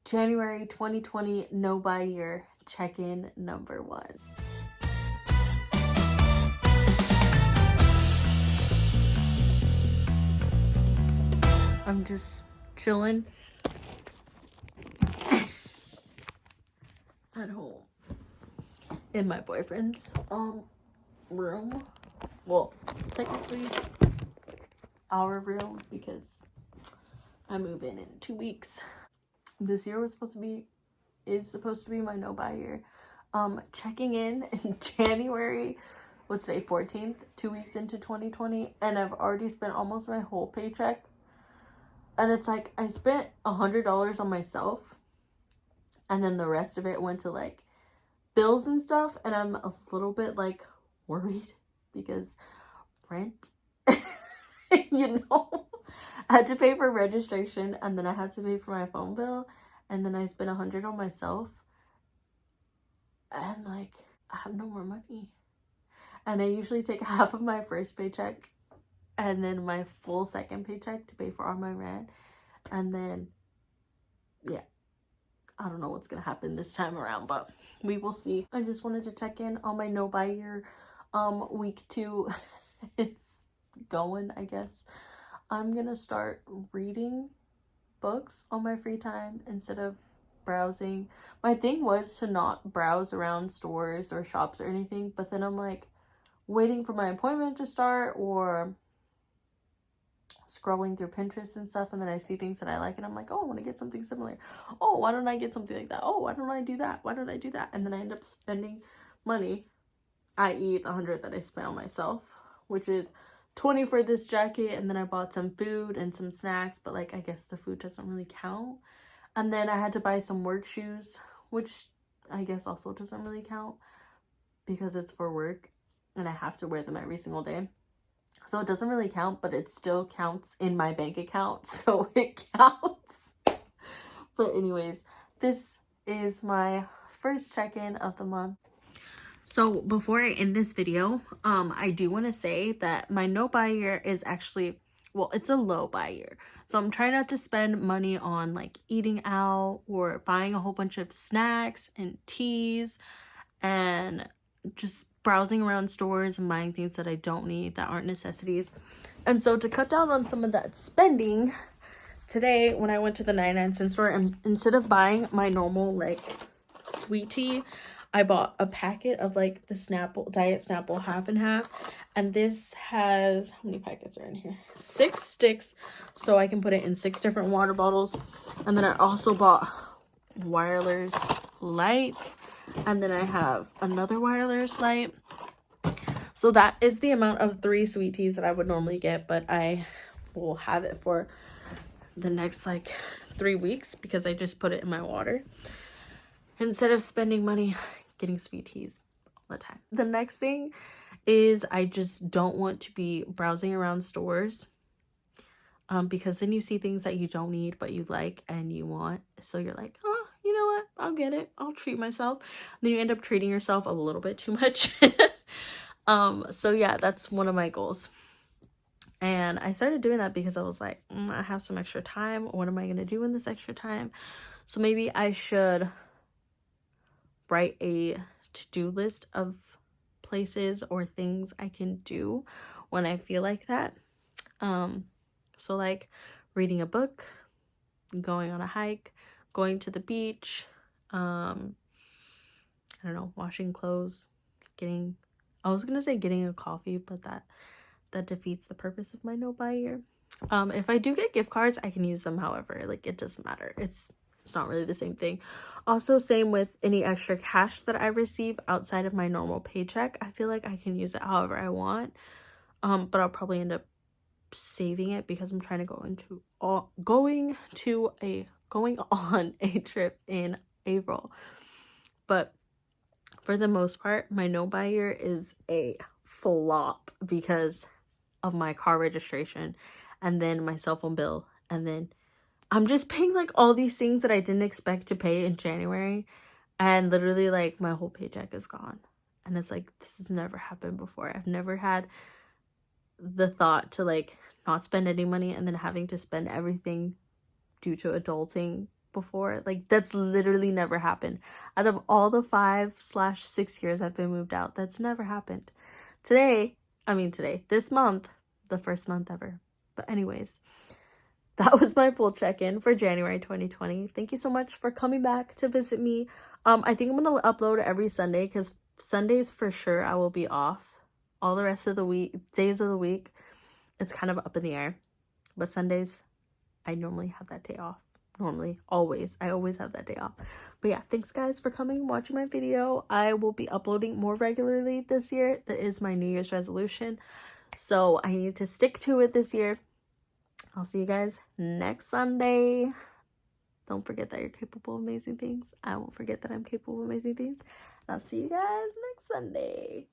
January 2020 no buy year check-in number 1. I'm just chilling at home in my boyfriend's room. Well, technically our room, because I move in 2 weeks. This year is supposed to be my no buy year. Checking in January, what's today, 14th, 2 weeks into 2020, and I've already spent almost my whole paycheck. And it's like I spent $100 on myself, and then the rest of it went to like bills and stuff, and I'm a little bit like worried because rent, you know, I had to pay for registration, and then I had to pay for my phone bill, and then I spent $100 on myself, and like I have no more money. And I usually take half of my first paycheck and then my full second paycheck to pay for all my rent, and then yeah, I don't know what's gonna happen this time around, but we will see. I just wanted to check in on my no buy year. Week 2 it's going, I guess. I'm gonna start reading books on my free time instead of browsing. My thing was to not browse around stores or shops or anything, but then I'm like waiting for my appointment to start or scrolling through Pinterest and stuff, and then I see things that I like and I'm like, oh, I want to get something similar. Oh, why don't I get something like that? Oh, why don't I do that? Why don't I do that? And then I end up spending money, i.e. the $100 that I spent on myself, which is $20 for this jacket, and then I bought some food and some snacks, but like I guess the food doesn't really count. And then I had to buy some work shoes, which I guess also doesn't really count because it's for work and I have to wear them every single day. So it doesn't really count, but it still counts in my bank account, so it counts. But anyways, this is my first check-in of the month. So before I end this video, I do want to say that my no buy year is actually, well, it's a low buy year. So I'm trying not to spend money on like eating out or buying a whole bunch of snacks and teas and just browsing around stores and buying things that I don't need, that aren't necessities. And so to cut down on some of that spending, today when I went to the 99-cent store, and instead of buying my normal like sweet tea, I bought a packet of like the Snapple, Diet Snapple half and half. And this has, how many packets are in here? 6 sticks, so I can put it in 6 different water bottles. And then I also bought Wireless lights. And then I have another Wireless light. So that is the amount of 3 sweet teas that I would normally get, but I will have it for the next like 3 weeks because I just put it in my water instead of spending money getting sweet teas all the time. The next thing is I just don't want to be browsing around stores because then you see things that you don't need but you like and you want, so you're like, oh, you know what, I'll get it, I'll treat myself. Then you end up treating yourself a little bit too much. So yeah, that's one of my goals. And I started doing that because I was like, I have some extra time. What am I going to do in this extra time? So maybe I should write a to-do list of places or things I can do when I feel like that. So like reading a book, going on a hike, going to the beach, I don't know, washing clothes, I was going to say getting a coffee, but that defeats the purpose of my no buy year. If I do get gift cards, I can use them however, like it doesn't matter. It's not really the same thing. Also, same with any extra cash that I receive outside of my normal paycheck. I feel like I can use it however I want. But I'll probably end up saving it because I'm trying to going on a trip in April. But for the most part, my no buy year is a flop because of my car registration and then my cell phone bill, and then I'm just paying like all these things that I didn't expect to pay in January, and literally like my whole paycheck is gone. And it's like, this has never happened before. I've never had the thought to like not spend any money and then having to spend everything due to adulting before. Like, that's literally never happened. Out of all the 5/6 years I've been moved out, that's never happened. This month, the first month ever. But anyways, that was my full check-in for January 2020. Thank you so much for coming back to visit me. I think I'm gonna upload every Sunday, because Sundays for sure I will be off. All the rest of the week, days of the week, it's kind of up in the air. But Sundays, I normally have that day off. I always have that day off. But yeah, thanks guys for coming and watching my video. I will be uploading more regularly this year. That is my New Year's resolution, so I need to stick to it this year. I'll see you guys next Sunday. Don't forget that you're capable of amazing things. I won't forget that I'm capable of amazing things. I'll see you guys next Sunday.